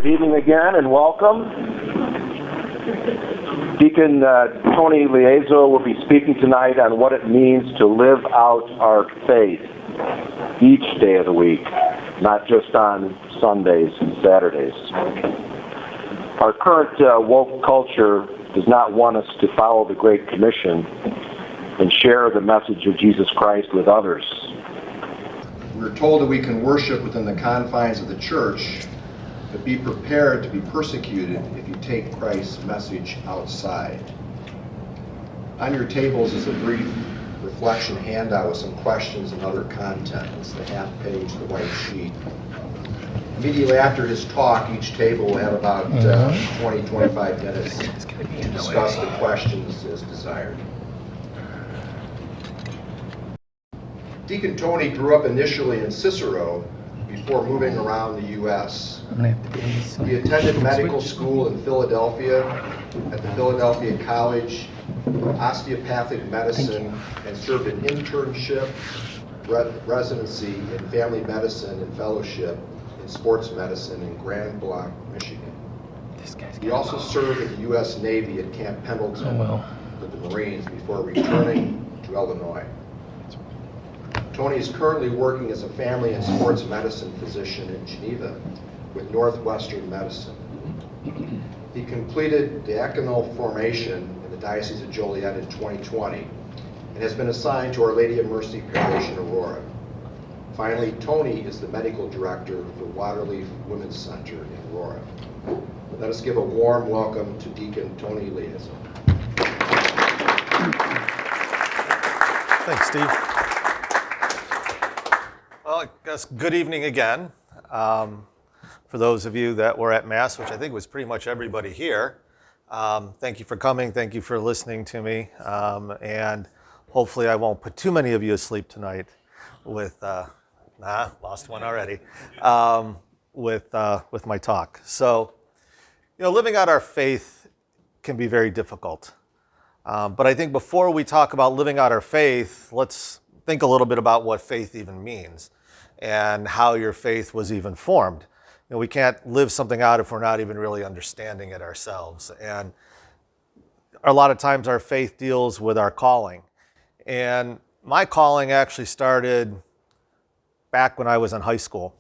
Good evening again and welcome. Deacon Tony Leazzo will be speaking tonight on what it means to live out our faith each day of the week, not just on Sundays and Saturdays. Our current woke culture does not want us to follow the Great Commission and share the message of Jesus Christ with others. We're told that we can worship within the confines of the church, but be prepared to be persecuted if you take Christ's message outside. On your tables is a brief reflection handout with some questions and other content. It's the half page, the white sheet. Immediately after his talk, each table will have about 20-25 minutes to discuss the questions as desired. Deacon Tony grew up initially in Cicero before moving around the U.S. He attended medical school in Philadelphia at the Philadelphia College of Osteopathic Medicine and served an internship, residency in family medicine and fellowship in sports medicine in Grand Blanc, Michigan. He also served in the U.S. Navy at Camp Pendleton with the Marines before returning to Illinois. Tony is currently working as a family and sports medicine physician in Geneva with Northwestern Medicine. He completed diaconal formation in the Diocese of Joliet in 2020 and has been assigned to Our Lady of Mercy Parish in Aurora. Finally, Tony is the medical director for Waterleaf Women's Center in Aurora. Let us give a warm welcome to Deacon Tony Leazzo. Thanks, Steve. Well, I guess good evening again. For those of you that were at Mass, which I think was pretty much everybody here, thank you for coming. Thank you for listening to me. And hopefully I won't put too many of you asleep tonight with, lost one already, with my talk. So, living out our faith can be very difficult. But I think before we talk about living out our faith, let's think a little bit about what faith even means and how your faith was even formed. We can't live something out if we're not even really understanding it ourselves. And a lot of times our faith deals with our calling. And my calling actually started back when I was in high school.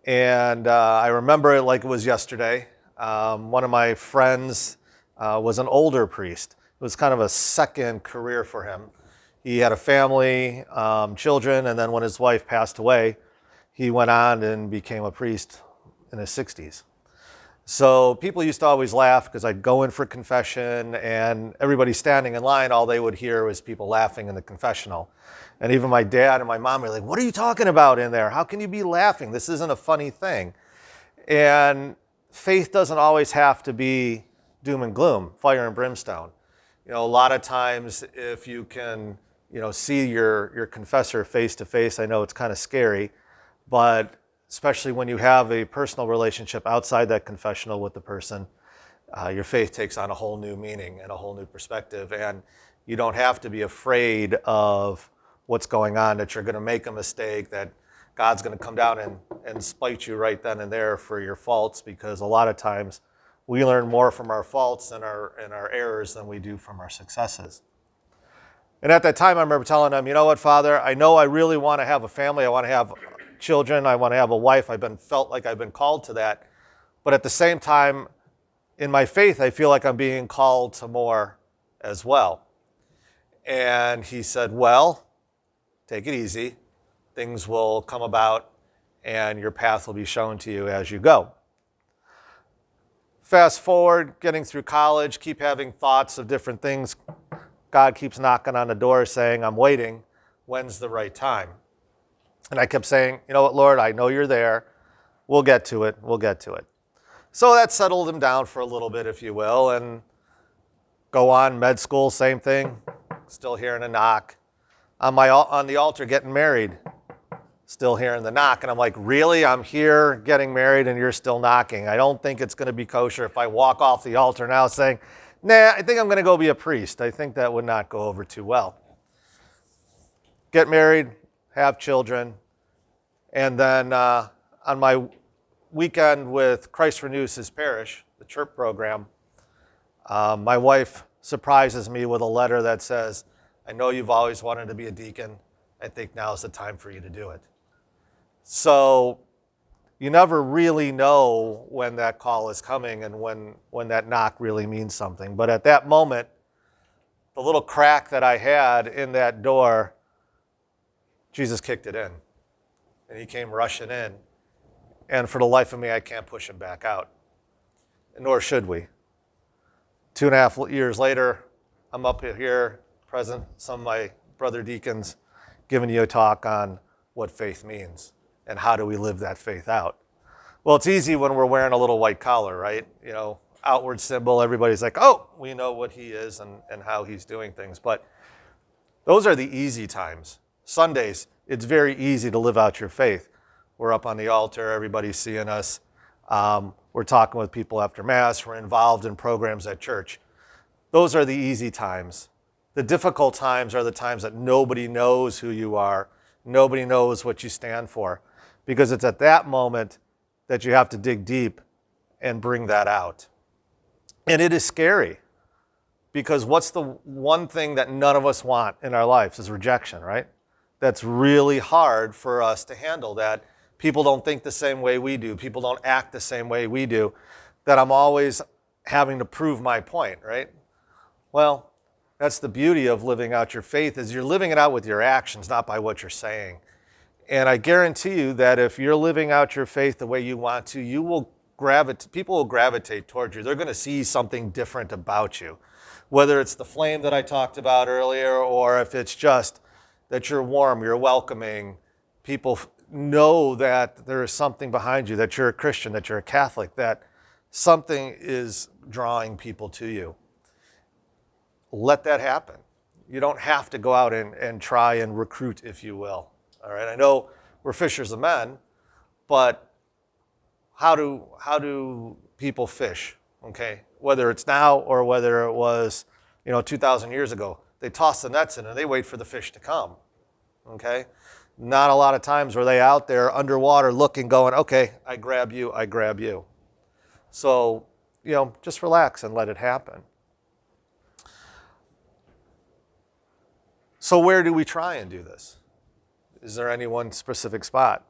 And I remember it like it was yesterday. One of my friends was an older priest. It was kind of a second career for him. He had a family, children, and then when his wife passed away, he went on and became a priest in his 60s. So people used to always laugh because I'd go in for confession and everybody standing in line, all they would hear was people laughing in the confessional. And even my dad and my mom were like, "What are you talking about in there? How can you be laughing? This isn't a funny thing." And faith doesn't always have to be doom and gloom, fire and brimstone. A lot of times if you can, see your confessor face to face, I know it's kind of scary, but especially when you have a personal relationship outside that confessional with the person, your faith takes on a whole new meaning and a whole new perspective. And you don't have to be afraid of what's going on, that you're going to make a mistake, that God's going to come down and spite you right then and there for your faults, because a lot of times we learn more from our faults and our errors than we do from our successes. And at that time, I remember telling him, "You know what, Father, I know I really want to have a family. I want to have children. I want to have a wife. Felt like I've been called to that. But at the same time, in my faith, I feel like I'm being called to more as well." And he said, "Well, take it easy. Things will come about and your path will be shown to you as you go." Fast forward, getting through college, keep having thoughts of different things. God keeps knocking on the door saying, "I'm waiting. When's the right time?" And I kept saying, "You know what, Lord, I know you're there. We'll get to it. We'll get to it." So that settled him down for a little bit, if you will, and go on med school, same thing. Still hearing a knock. On the altar getting married, still hearing the knock. And I'm like, really? I'm here getting married and you're still knocking. I don't think it's going to be kosher if I walk off the altar now saying, "Nah, I think I'm going to go be a priest." I think that would not go over too well. Get married, have children, and then on my weekend with Christ Renews His Parish, the CHIRP program, my wife surprises me with a letter that says, I know you've always wanted to be a deacon. I think now's the time for you to do it. So you never really know when that call is coming and when that knock really means something. But at that moment, the little crack that I had in that door, Jesus kicked it in. And he came rushing in. And for the life of me, I can't push him back out. Nor should we. 2.5 years later, I'm up here, present, some of my brother deacons, giving you a talk on what faith means and how do we live that faith out. Well, it's easy when we're wearing a little white collar, right? You know, outward symbol, everybody's like, oh, we know what he is and how he's doing things. But those are the easy times. Sundays, it's very easy to live out your faith. We're up on the altar, everybody's seeing us. We're talking with people after Mass. We're involved in programs at church. Those are the easy times. The difficult times are the times that nobody knows who you are. Nobody knows what you stand for. Because it's at that moment that you have to dig deep and bring that out. And it is scary. Because what's the one thing that none of us want in our lives is rejection, right? That's really hard for us to handle, that people don't think the same way we do. People don't act the same way we do. That I'm always having to prove my point, right? Well, that's the beauty of living out your faith, is you're living it out with your actions, not by what you're saying. And I guarantee you that if you're living out your faith the way you want to, people will gravitate towards you. They're going to see something different about you. Whether it's the flame that I talked about earlier, or if it's just that you're warm, you're welcoming, people know that there is something behind you, that you're a Christian, that you're a Catholic, that something is drawing people to you. Let that happen. You don't have to go out and try and recruit, if you will. All right, I know we're fishers of men, but how do people fish? Okay, whether it's now or whether it was, 2,000 years ago, they toss the nets in and they wait for the fish to come. Okay, not a lot of times were they out there underwater looking, going, okay, I grab you, I grab you. So, just relax and let it happen. So where do we try and do this? Is there any one specific spot?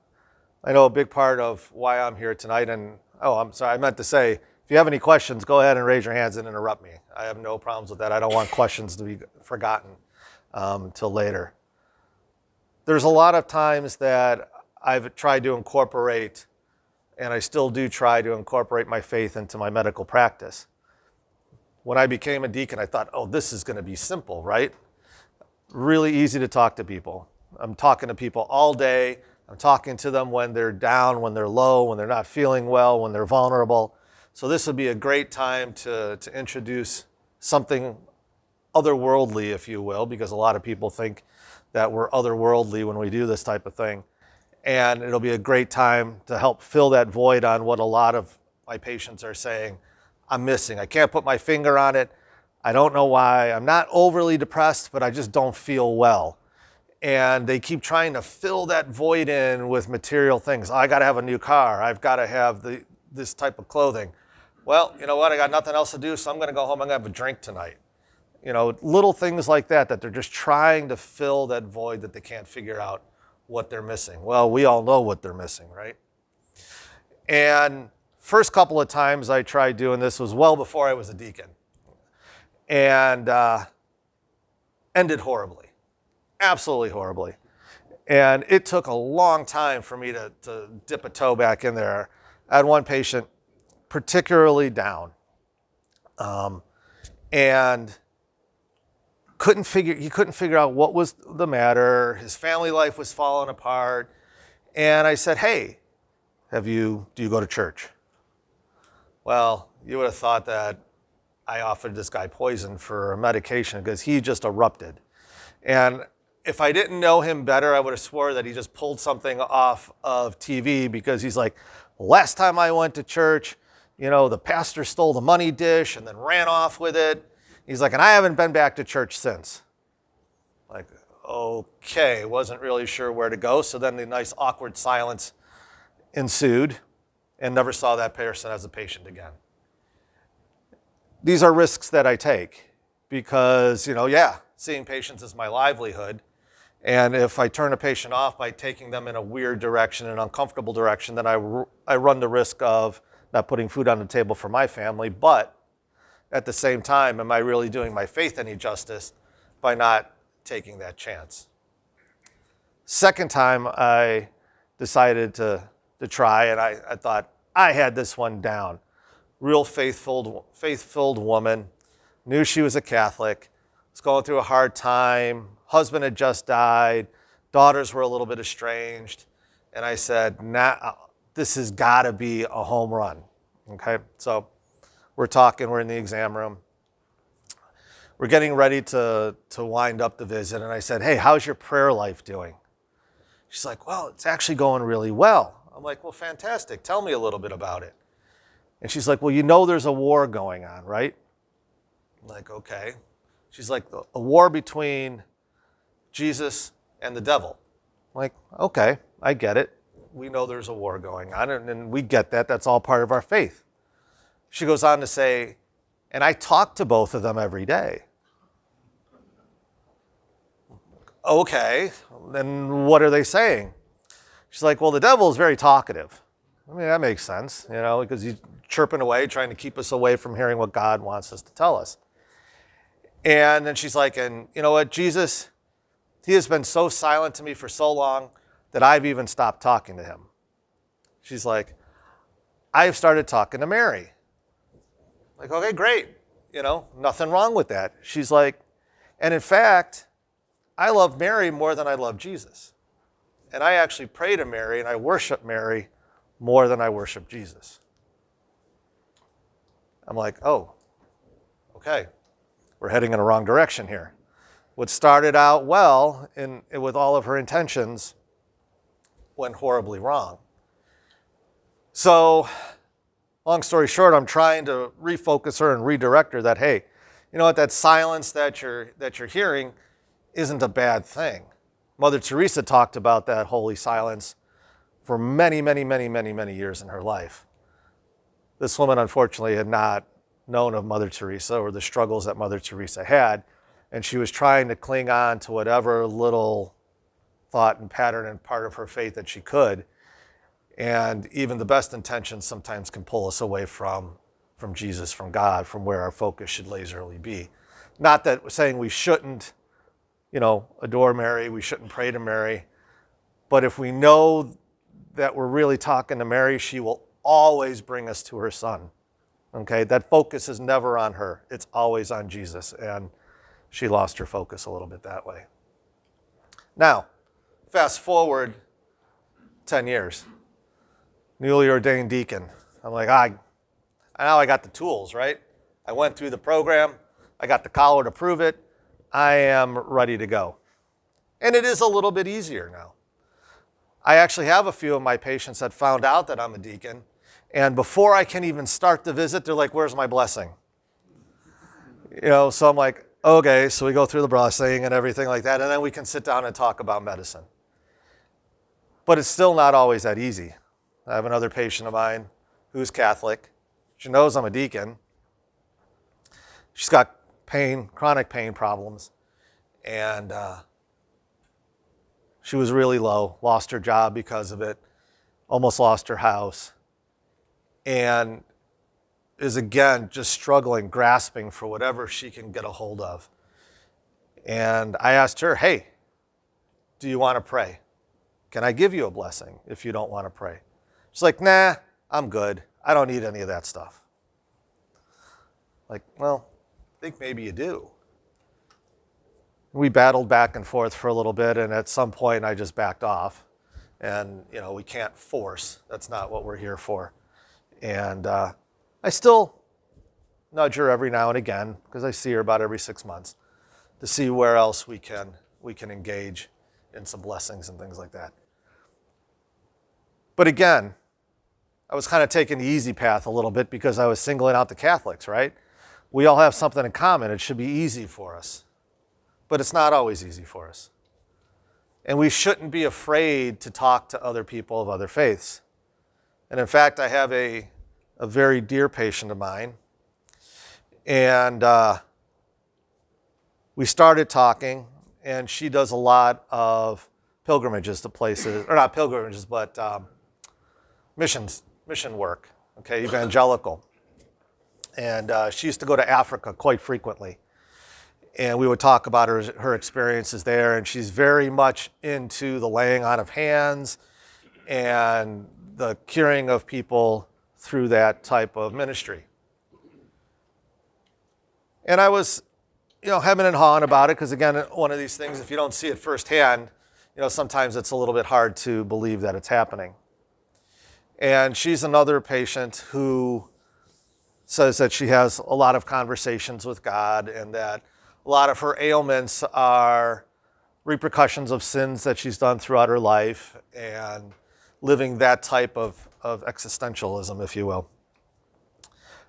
I know a big part of why I'm here tonight, and I'm sorry, I meant to say, if you have any questions, go ahead and raise your hands and interrupt me. I have no problems with that. I don't want questions to be forgotten till later. There's a lot of times that I've tried to incorporate, and I still do try to incorporate my faith into my medical practice. When I became a deacon, I thought, this is going to be simple, right? Really easy to talk to people. I'm talking to people all day. I'm talking to them when they're down, when they're low, when they're not feeling well, when they're vulnerable. So this would be a great time to introduce something otherworldly, if you will, because a lot of people think that we're otherworldly when we do this type of thing. And it'll be a great time to help fill that void on what a lot of my patients are saying, I'm missing. I can't put my finger on it. I don't know why. I'm not overly depressed, but I just don't feel well. And they keep trying to fill that void in with material things. I got to have a new car. I've got to have this type of clothing. Well, you know what? I got nothing else to do, so I'm going to go home. I'm going to have a drink tonight. Little things like that they're just trying to fill that void that they can't figure out what they're missing. Well, we all know what they're missing, right? And first couple of times I tried doing this was well before I was a deacon. And ended horribly. Absolutely horribly. And it took a long time for me to dip a toe back in there. I had one patient particularly down and he couldn't figure out what was the matter. His family life was falling apart. And I said, hey, do you go to church? Well, you would have thought that I offered this guy poison for a medication because he just erupted. And if I didn't know him better, I would have swore that he just pulled something off of TV, because he's like, last time I went to church, the pastor stole the money dish and then ran off with it. He's like, and I haven't been back to church since. Like, okay, wasn't really sure where to go. So then the nice awkward silence ensued. and never saw that person as a patient again. These are risks that I take because, seeing patients is my livelihood. And if I turn a patient off by taking them in a weird direction, an uncomfortable direction, then I run the risk of not putting food on the table for my family. But at the same time, am I really doing my faith any justice by not taking that chance? Second time I decided to try, and I thought I had this one down. Real faith-filled woman, knew she was a Catholic, was going through a hard time, husband had just died, daughters were a little bit estranged, and I said, nah, this has got to be a home run. Okay, so we're talking, we're in the exam room. We're getting ready to wind up the visit, and I said, hey, how's your prayer life doing? She's like, well, it's actually going really well. I'm like, well, fantastic. Tell me a little bit about it. And she's like, well, there's a war going on, right? I'm like, okay. She's like, a war between Jesus and the devil. I'm like, okay, I get it. We know there's a war going on, and we get that. That's all part of our faith. She goes on to say, and I talk to both of them every day. Okay, then what are they saying? She's like, well, the devil is very talkative. I mean, that makes sense, because he's chirping away, trying to keep us away from hearing what God wants us to tell us. And then she's like, and you know what, Jesus, he has been so silent to me for so long that I've even stopped talking to him. She's like, I've started talking to Mary. Like, okay, great. Nothing wrong with that. She's like, and in fact, I love Mary more than I love Jesus. And I actually pray to Mary and I worship Mary more than I worship Jesus. I'm like, oh, okay. We're heading in a wrong direction here. What started out well with all of her intentions went horribly wrong. So, long story short, I'm trying to refocus her and redirect her that, hey, you know what, that silence that you're hearing isn't a bad thing. Mother Teresa talked about that holy silence for many, many, many, many, many years in her life. This woman, unfortunately, had not known of Mother Teresa or the struggles that Mother Teresa had, and she was trying to cling on to whatever little thought and pattern and part of her faith that she could. And even the best intentions sometimes can pull us away from Jesus, from God, from where our focus should lazily be. Not that we're saying we shouldn't, adore Mary, we shouldn't pray to Mary, but if we know that we're really talking to Mary, she will always bring us to her Son. Okay, that focus is never on her. It's always on Jesus, and she lost her focus a little bit that way. Now, fast forward 10 years. Newly ordained deacon. I'm like, now I got the tools, right? I went through the program. I got the collar to prove it. I am ready to go. And it is a little bit easier now. I actually have a few of my patients that found out that I'm a deacon, and before I can even start the visit, they're like, where's my blessing? So I'm like, okay, so we go through the blessing and everything like that, and then we can sit down and talk about medicine. But it's still not always that easy. I have another patient of mine who's Catholic. She knows I'm a deacon. She's got chronic pain problems, and she was really low, lost her job because of it, almost lost her house, and is again just struggling, grasping for whatever she can get a hold of. And I asked her, hey, do you want to pray? Can I give you a blessing if you don't want to pray? She's like, nah, I'm good. I don't need any of that stuff. Like, well, I think maybe you do. We battled back and forth for a little bit, and at some point I just backed off. And, we can't force. That's not what we're here for. And I still nudge her every now and again, because I see her about every 6 months, to see where else we can engage in some blessings and things like that. But again, I was kind of taking the easy path a little bit because I was singling out the Catholics, right? We all have something in common. It should be easy for us. But it's not always easy for us. And we shouldn't be afraid to talk to other people of other faiths. And in fact, I have a very dear patient of mine. And we started talking, and she does a lot of pilgrimages to places, or not pilgrimages, but mission work, okay, evangelical. And she used to go to Africa quite frequently. And we would talk about her experiences there, and she's very much into the laying on of hands and the curing of people through that type of ministry. And I was, hemming and hawing about it, because again, one of these things, if you don't see it firsthand, sometimes it's a little bit hard to believe that it's happening. And she's another patient who says that she has a lot of conversations with God, and that a lot of her ailments are repercussions of sins that she's done throughout her life, and living that type of existentialism, if you will.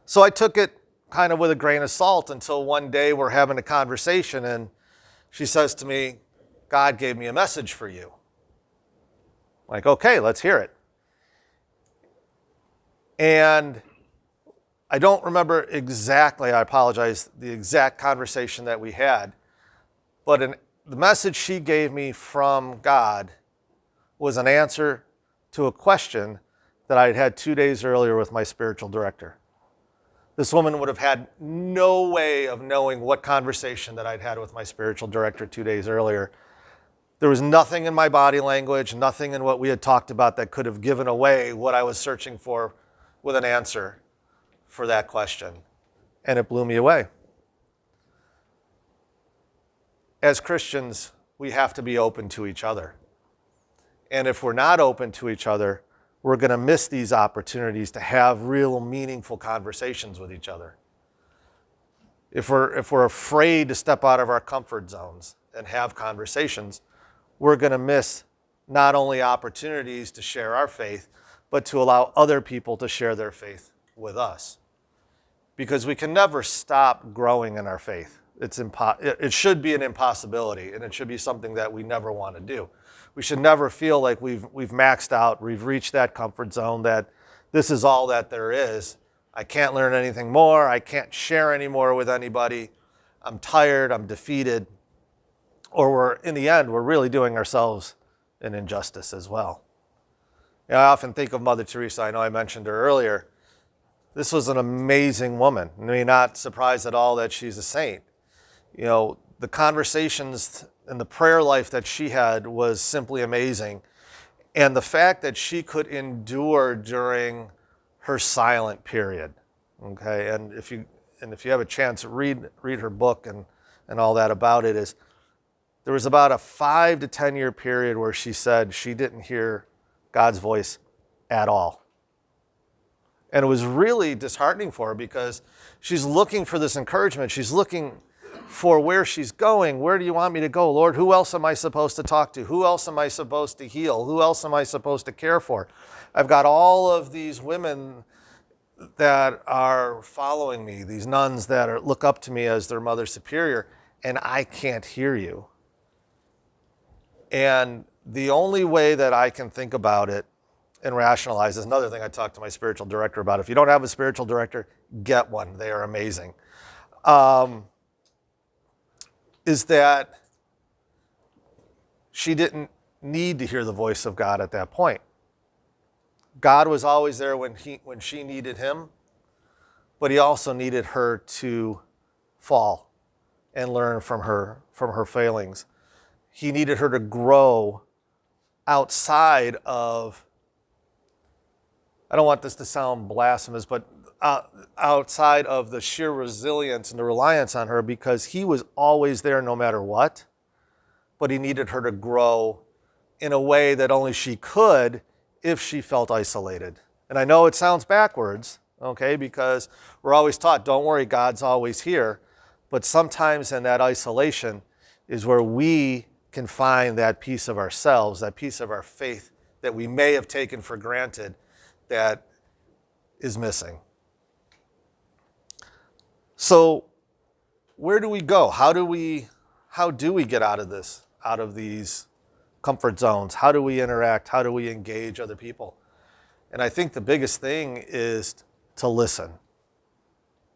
So I took it kind of with a grain of salt until one day we're having a conversation, and she says to me, "God gave me a message for you." I'm like, okay, let's hear it. And I don't remember exactly, I apologize, the exact conversation that we had, but the message she gave me from God was an answer to a question that I had had 2 days earlier with my spiritual director. This woman would have had no way of knowing what conversation that I'd had with my spiritual director 2 days earlier. There was nothing in my body language, nothing in what we had talked about that could have given away what I was searching for with an answer for that question. And it blew me away. As Christians, we have to be open to each other. And if we're not open to each other, we're going to miss these opportunities to have real meaningful conversations with each other. If we're afraid to step out of our comfort zones and have conversations, we're going to miss not only opportunities to share our faith, but to allow other people to share their faith with us. Because we can never stop growing in our faith. It should be an impossibility, and it should be something that we never want to do. We should never feel like we've maxed out, we've reached that comfort zone, that this is all that there is. I can't learn anything more. I can't share anymore with anybody. I'm tired. I'm defeated. Or in the end, we're really doing ourselves an injustice as well. I often think of Mother Teresa. I know I mentioned her earlier. This was an amazing woman. I mean, not surprised at all that she's a saint. The conversations and the prayer life that she had was simply amazing. And the fact that she could endure during her silent period. Okay, and if you have a chance, read her book and all that about it. Is there was about a 5 to 10 year period where she said she didn't hear God's voice at all. And it was really disheartening for her, because she's looking for this encouragement. She's looking for where she's going. Where do you want me to go, Lord? Who else am I supposed to talk to? Who else am I supposed to heal? Who else am I supposed to care for? I've got all of these women that are following me, these nuns that look up to me as their mother superior, and I can't hear you. And the only way that I can think about it and rationalize is another thing I talked to my spiritual director about. If you don't have a spiritual director, get one. They are amazing. Is that she didn't need to hear the voice of God at that point. God was always there when she needed him, but he also needed her to fall and learn from her failings. He needed her to grow outside of, I don't want this to sound blasphemous, but outside of the sheer resilience and the reliance on her, because he was always there no matter what, but he needed her to grow in a way that only she could if she felt isolated. And I know it sounds backwards, okay, because we're always taught, don't worry, God's always here. But sometimes in that isolation is where we can find that piece of ourselves, that piece of our faith that we may have taken for granted that is missing. So where do we go? How do we get out of these comfort zones? How do we interact? How do we engage other people? And I think the biggest thing is to listen,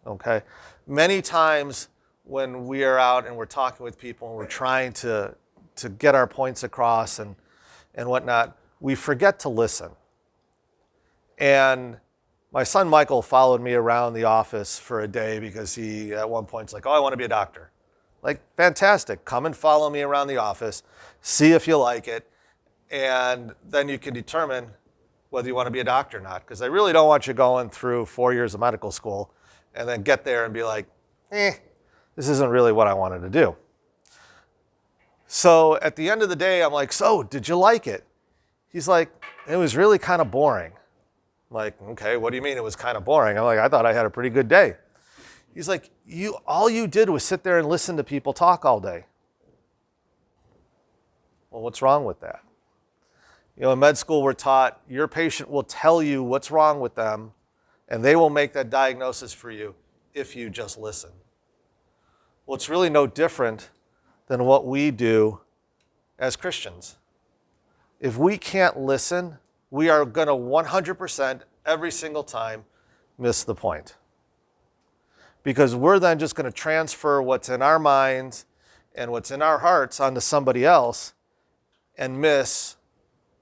okay? Many times when we are out and we're talking with people and we're trying to get our points across and whatnot, we forget to listen. And my son Michael followed me around the office for a day because he at one point's like, oh, I want to be a doctor. Like, fantastic, come and follow me around the office, see if you like it, and then you can determine whether you want to be a doctor or not. Because I really don't want you going through 4 years of medical school and then get there and be like, this isn't really what I wanted to do. So at the end of the day, I'm like, so did you like it? He's like, it was really kind of boring. I'm like, okay, what do you mean it was kind of boring? I'm like, I thought I had a pretty good day. He's like, all you did was sit there and listen to people talk all day. Well, what's wrong with that? In med school, we're taught your patient will tell you what's wrong with them, and they will make that diagnosis for you if you just listen. Well, it's really no different than what we do as Christians. If we can't listen, we are going to 100% every single time miss the point. Because we're then just going to transfer what's in our minds and what's in our hearts onto somebody else and miss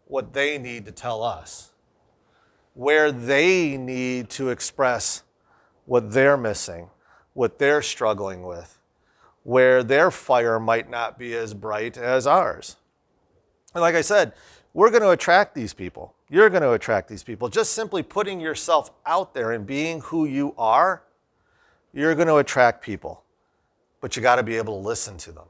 what they need to tell us, where they need to express what they're missing, what they're struggling with, where their fire might not be as bright as ours. And like I said, we're going to attract these people. You're going to attract these people. Just simply putting yourself out there and being who you are, you're going to attract people. But you got to be able to listen to them.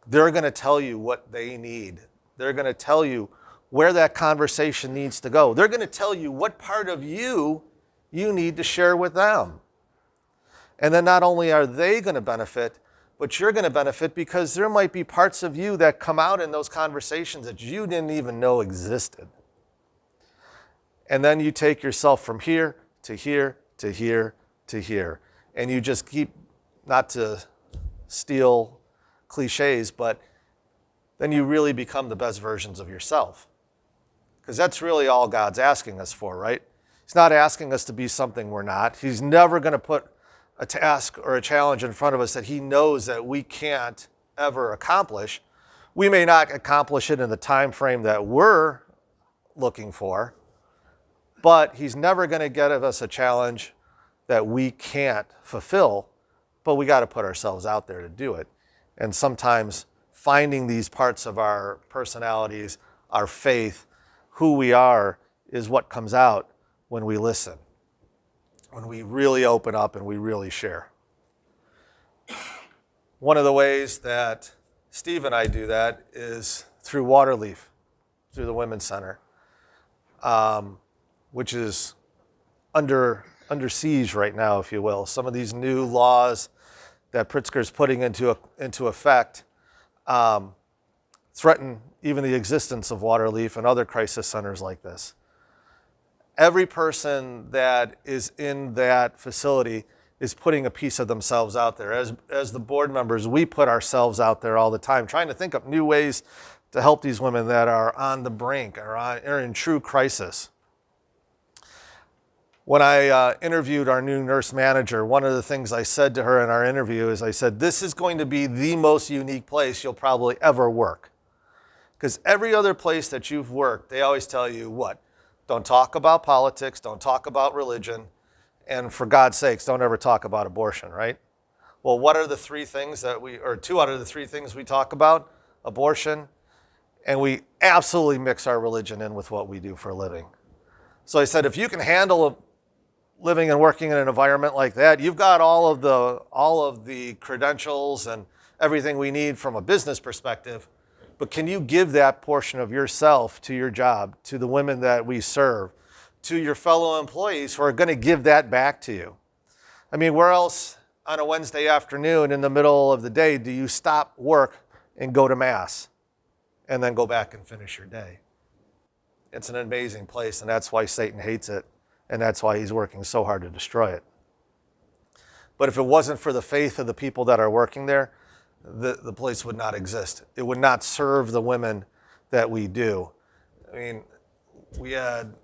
They're going to tell you what they need. They're going to tell you where that conversation needs to go. They're going to tell you what part of you need to share with them. And then not only are they going to benefit, but you're going to benefit because there might be parts of you that come out in those conversations that you didn't even know existed. And then you take yourself from here to here to here to here. And you just keep, not to steal cliches, but then you really become the best versions of yourself. Because that's really all God's asking us for, right? He's not asking us to be something we're not. He's never going to put a task or a challenge in front of us that he knows that we can't ever accomplish. We may not accomplish it in the time frame that we're looking for, but he's never going to give us a challenge that we can't fulfill, but we got to put ourselves out there to do it. And sometimes finding these parts of our personalities, our faith, who we are, is what comes out when we listen, when we really open up and we really share. One of the ways that Steve and I do that is through Waterleaf, through the Women's Center, which is under siege right now, if you will. Some of these new laws that Pritzker's putting into effect threaten even the existence of Waterleaf and other crisis centers like this. Every person that is in that facility is putting a piece of themselves out there. As the board members, we put ourselves out there all the time, trying to think up new ways to help these women that are on the brink or are in true crisis. When I interviewed our new nurse manager, one of the things I said to her in our interview is I said, this is going to be the most unique place you'll probably ever work. Because every other place that you've worked, they always tell you what? Don't talk about politics, don't talk about religion, and for God's sakes, don't ever talk about abortion, right? Well, what are the three things two out of the three things we talk about? Abortion, and we absolutely mix our religion in with what we do for a living. So I said, if you can handle living and working in an environment like that, you've got all of the credentials and everything we need from a business perspective. But can you give that portion of yourself to your job, to the women that we serve, to your fellow employees who are going to give that back to you? I mean, where else on a Wednesday afternoon in the middle of the day do you stop work and go to Mass and then go back and finish your day? It's an amazing place, and that's why Satan hates it, and that's why he's working so hard to destroy it. But if it wasn't for the faith of the people that are working there, the place would not exist. It would not serve the women that we do. I mean, we had,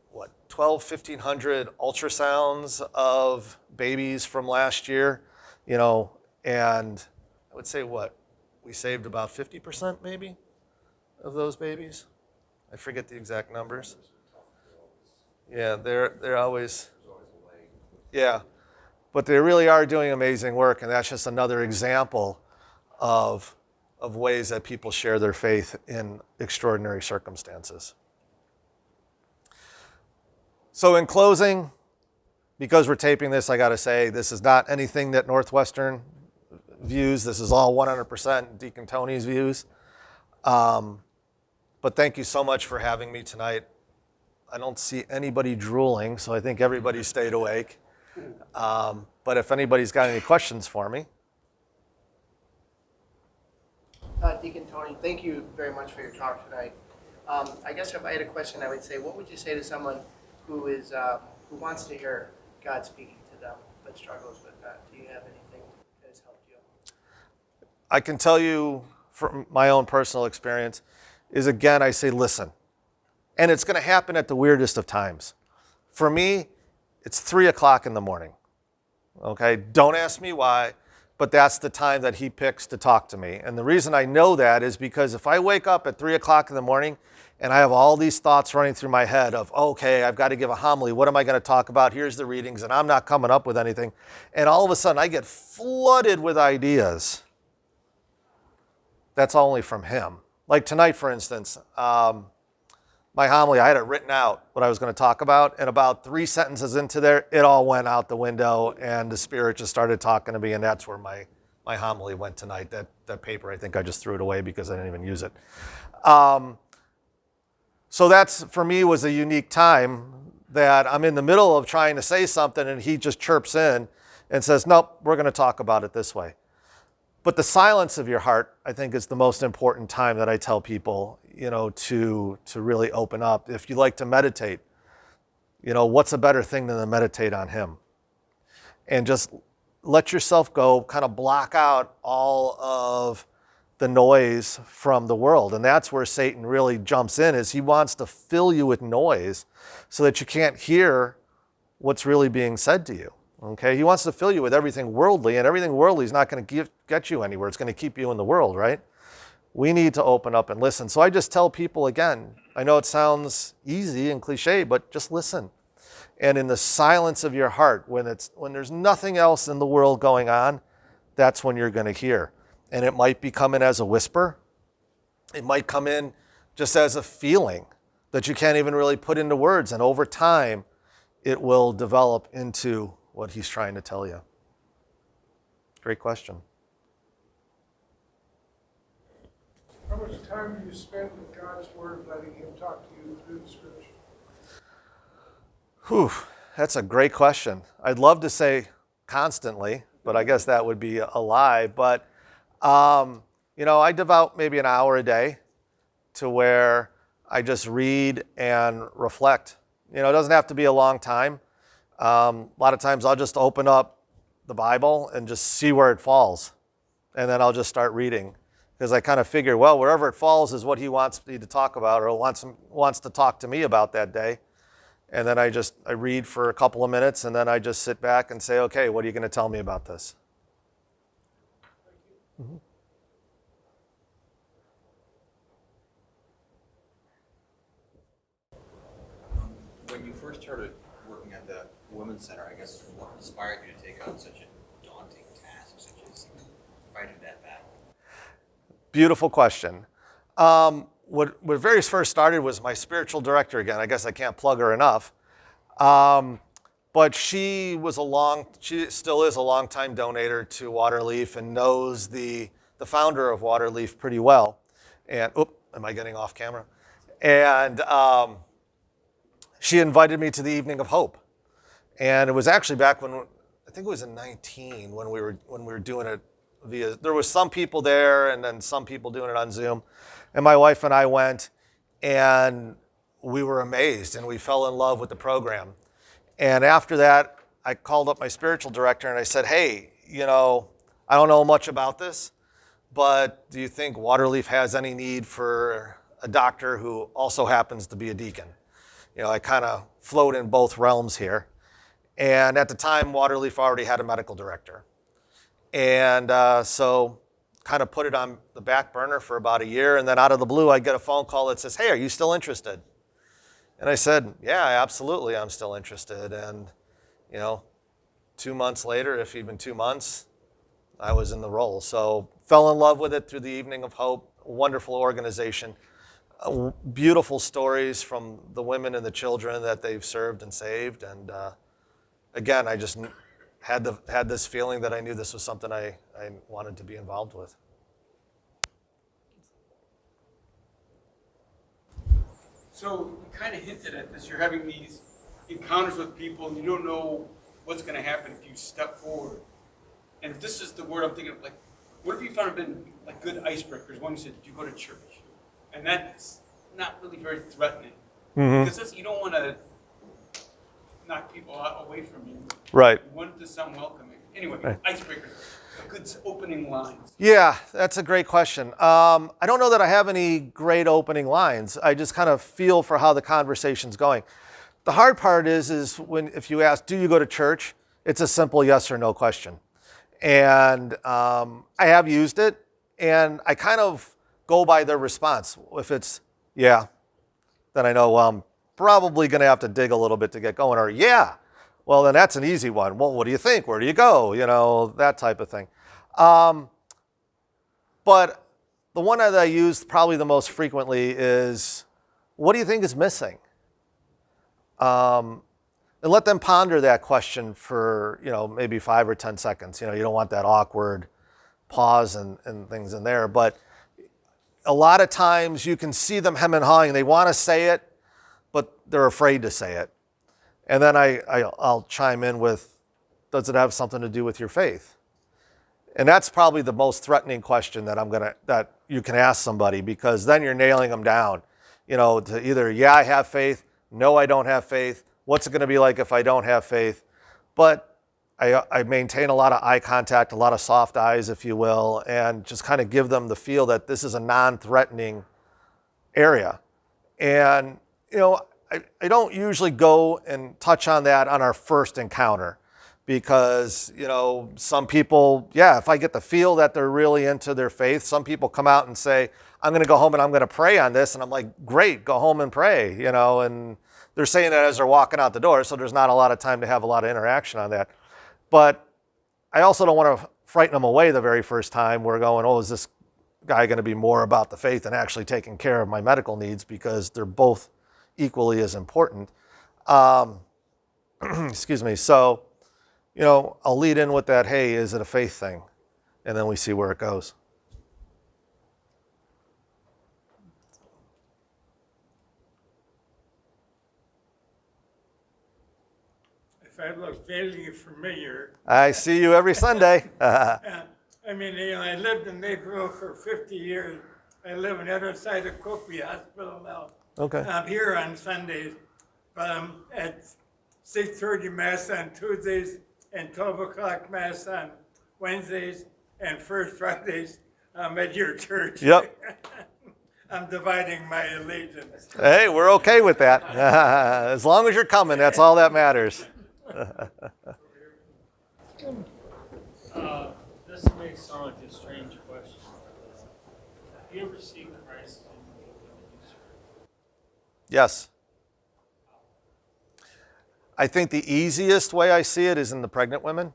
1,500 ultrasounds of babies from last year, you know, and I would say we saved about 50% maybe of those babies. I forget the exact numbers. Yeah, they're always, yeah, but they really are doing amazing work, and that's just another example of ways that people share their faith in extraordinary circumstances. So in closing, because we're taping this, I got to say this is not anything that Northwestern views. This is all 100% Deacon Tony's views. But thank you so much for having me tonight. I don't see anybody drooling, so I think everybody stayed awake. But if anybody's got any questions for me. Deacon Tony, thank you very much for your talk tonight. I guess if I had a question, I would say, what would you say to someone who who wants to hear God speaking to them but struggles with that? Do you have anything that has helped you? I can tell you from my own personal experience is, again, I say listen. And it's going to happen at the weirdest of times. For me, it's 3 o'clock in the morning. Okay, don't ask me why, but that's the time that he picks to talk to me. And the reason I know that is because if I wake up at 3 o'clock in the morning and I have all these thoughts running through my head of, okay, I've got to give a homily. What am I going to talk about? Here's the readings, and I'm not coming up with anything. And all of a sudden I get flooded with ideas. That's only from him. Like tonight, for instance, my homily, I had it written out, what I was going to talk about, and about 3 sentences into there, it all went out the window, and the Spirit just started talking to me, and that's where my homily went tonight. That paper, I think I just threw it away because I didn't even use it. So that's, for me, was a unique time that I'm in the middle of trying to say something, and he just chirps in and says, nope, we're going to talk about it this way. But the silence of your heart, I think, is the most important time that I tell people, you know, to really open up. If you like to meditate, you know, what's a better thing than to meditate on him? And just let yourself go, kind of block out all of the noise from the world. And that's where Satan really jumps in, is he wants to fill you with noise so that you can't hear what's really being said to you. Okay, he wants to fill you with everything worldly, and everything worldly is not going to get you anywhere. It's going to keep you in the world, right? We need to open up and listen. So I just tell people again, I know it sounds easy and cliche, but just listen. And in the silence of your heart, when there's nothing else in the world going on, that's when you're going to hear. And it might be coming as a whisper. It might come in just as a feeling that you can't even really put into words. And over time, it will develop into what he's trying to tell you. Great question. How much time do you spend with God's Word, letting him talk to you through the Scripture? Whew, that's a great question. I'd love to say constantly, but I guess that would be a lie. But, you know, I devote maybe an hour a day to where I just read and reflect. You know, it doesn't have to be a long time. A lot of times I'll just open up the Bible and just see where it falls. And then I'll just start reading. Because I kind of figure, well, wherever it falls is what he wants me to talk about, or wants to talk to me about that day. And then I read for a couple of minutes, and then I just sit back and say, okay, what are you going to tell me about this? Mm-hmm. When you first started working at the Women's Center, I guess, what inspired you to take on such a daunting task, such as fighting that battle? Beautiful question. What very first started was my spiritual director again. I guess I can't plug her enough. But she still is a longtime donator to Waterleaf and knows the founder of Waterleaf pretty well. And, am I getting off camera? And she invited me to the Evening of Hope. And it was actually back when, I think it was in 19 when we were doing it via, there was some people there and then some people doing it on Zoom. And my wife and I went, and we were amazed and we fell in love with the program. And after that, I called up my spiritual director and I said, hey, you know, I don't know much about this, but do you think Waterleaf has any need for a doctor who also happens to be a deacon? I kind of float in both realms here. And at the time, Waterleaf already had a medical director. And so kind of put it on the back burner for about a year. And then out of the blue, I get a phone call that says, hey, are you still interested? And I said, yeah, absolutely, I'm still interested. And, 2 months later, if even 2 months, I was in the role. So fell in love with it through the Evening of Hope, a wonderful organization. Beautiful stories from the women and the children that they've served and saved. And again, I just had this feeling that I knew this was something I wanted to be involved with. So you kind of hinted at this. You're having these encounters with people, and you don't know what's going to happen if you step forward. And if this is the word I'm thinking of, like, what if you found been like good icebreakers? One, you said, do you go to church? And that's not really very threatening. Because you don't want to knock people away from you. Right. You want it to sound welcoming. Anyway, icebreakers, good opening lines. Yeah, that's a great question. I don't know that I have any great opening lines. I just kind of feel for how the conversation's going. The hard part is if you ask, do you go to church? It's a simple yes or no question. And I have used it, and I kind of go by their response. If it's, yeah, then I know, well, I'm probably going to have to dig a little bit to get going. Or, yeah, well, then that's an easy one. Well, what do you think? Where do you go? That type of thing. But the one that I use probably the most frequently is, what do you think is missing? And let them ponder that question for, maybe 5 or 10 seconds. You don't want that awkward pause and things in there. But a lot of times you can see them hem and hawing. They want to say it, but they're afraid to say it. And then I'll chime in with, does it have something to do with your faith? And that's probably the most threatening question that you can ask somebody, because then you're nailing them down, to either, yeah, I have faith, no, I don't have faith. What's it going to be like if I don't have faith? But I maintain a lot of eye contact, a lot of soft eyes, if you will, and just kind of give them the feel that this is a non-threatening area. And, I don't usually go and touch on that on our first encounter, because, some people, yeah, if I get the feel that they're really into their faith, some people come out and say, I'm going to go home and I'm going to pray on this. And I'm like, great, go home and pray, and they're saying that as they're walking out the door, so there's not a lot of time to have a lot of interaction on that. But I also don't want to frighten them away the very first time. We're going, oh, is this guy going to be more about the faith than actually taking care of my medical needs? Because they're both equally as important. Excuse me. So, I'll lead in with that, hey, is it a faith thing? And then we see where it goes. If I look vaguely familiar. I see you every Sunday. I lived in Naperville for 50 years. I live on the other side of Copley Hospital now. Okay. I'm here on Sundays, but I'm at 6:30 Mass on Tuesdays and 12 o'clock Mass on Wednesdays, and First Fridays I'm at your church. Yep. I'm dividing my allegiance. Hey, we're okay with that. As long as you're coming, that's all that matters. This may sound like a strange question. Have you ever seen Christ in the women you serve? Yes. I think the easiest way I see it is in the pregnant women,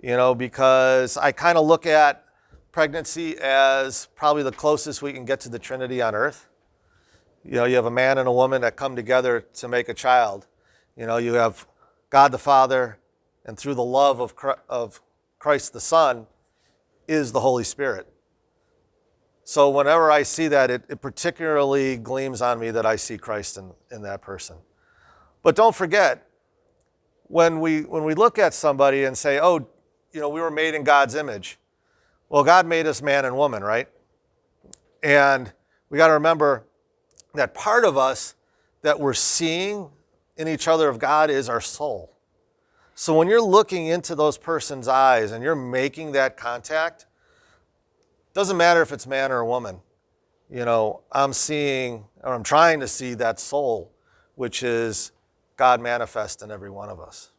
because I kind of look at pregnancy as probably the closest we can get to the Trinity on earth. You have a man and a woman that come together to make a child. You have God the Father, and through the love of Christ the Son is the Holy Spirit. So whenever I see that, it particularly gleams on me that I see Christ in that person. But don't forget, when we look at somebody and say, oh, we were made in God's image. Well, God made us man and woman, right? And we got to remember that part of us that we're seeing in each other of God is our soul. So when you're looking into those person's eyes and you're making that contact, doesn't matter if it's man or woman. I'm seeing, or I'm trying to see that soul which is God manifest in every one of us.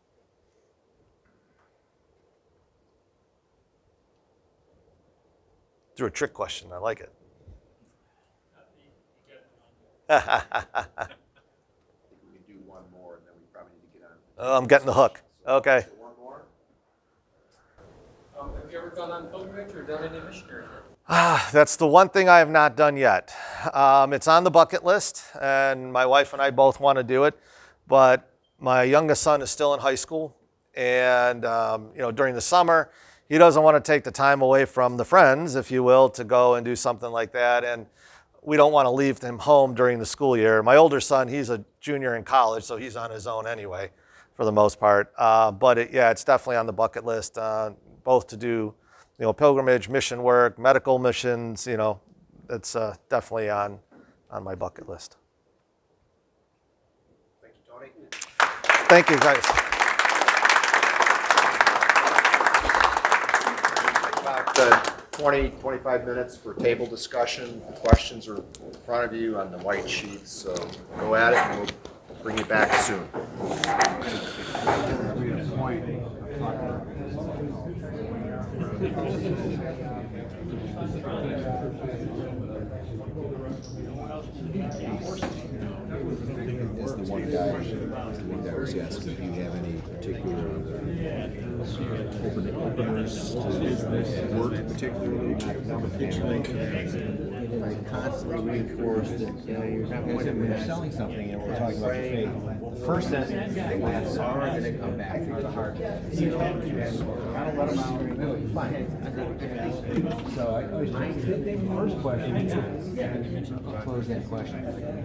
Threw a trick question. I like it. We can do one more, and then we probably need to get on. Oh, I'm getting the hook. Okay. So one more? Have you ever gone on pilgrimage or done any missionary work? That's the one thing I have not done yet. It's on the bucket list, and my wife and I both want to do it, but my youngest son is still in high school, and during the summer, he doesn't want to take the time away from the friends, if you will, to go and do something like that, and we don't want to leave him home during the school year. My older son, he's a junior in college, so he's on his own anyway, for the most part. But it's definitely on the bucket list, both to do pilgrimage, mission work, medical missions. It's definitely on my bucket list. Thank you, Tony. Thank you, guys. About 20, 25 minutes for table discussion. The questions are in front of you on the white sheets, so go at it, and we'll bring you back soon. As the one guy was asking if you have any particular openers to work particularly. I constantly reinforce that you're not when you're selling something and we're talking about your faith. The first sentence they laugh hard and they come back to the heart. I don't let them out. Really, fine. So the first question, I'll close that question.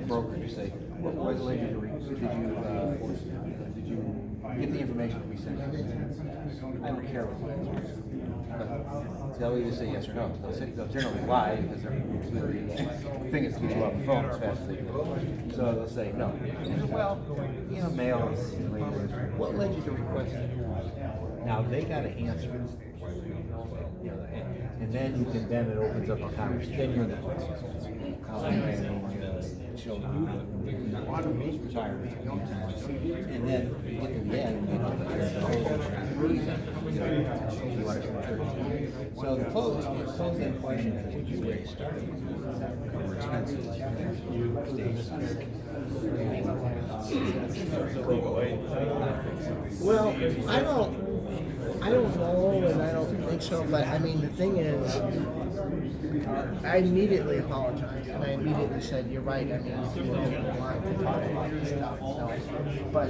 Broker, you say, what led you to read? Did you get the information that we sent? I don't care what the answer is. They'll either say yes or no. They'll generally lie because they're the thing is to get you off the phone as fast as they can. So they'll say no. Well, mail is later. What led you to request it? Now they got to answer it. And then it opens up a conversation. Then you're in the place. Children, retirement, and then you get to the end, you want to so the closing question is what you raised started cover expenses, Well, I don't know, and I don't think so, but I mean, the thing is, I immediately apologized, and I immediately said, you're right, I mean, if you don't want to talk about this stuff, but,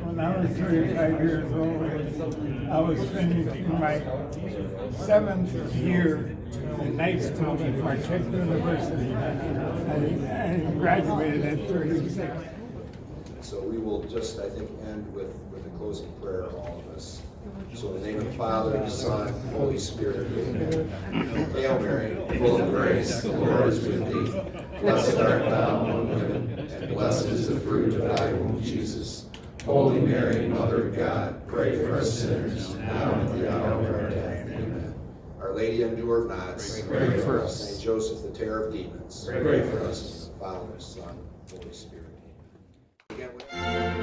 When I was 35 years old, I was finishing my 7th year in night school at Marquette University. I graduated at 36. So we will just, I think, end with a closing prayer, all of us. So in the name of the Father, the Son, and the Holy Spirit, amen. Hail Mary, full of grace, the Lord is with thee. Blessed art thou among women, and blessed is the fruit of thy womb, Jesus. Holy Mary, Mother of God, pray for us sinners, now and at the hour of our death. Amen. Our Lady Endure of Knots, pray for us. Saint Joseph, the terror of demons, pray for us. Father, Son, Holy Spirit. Amen.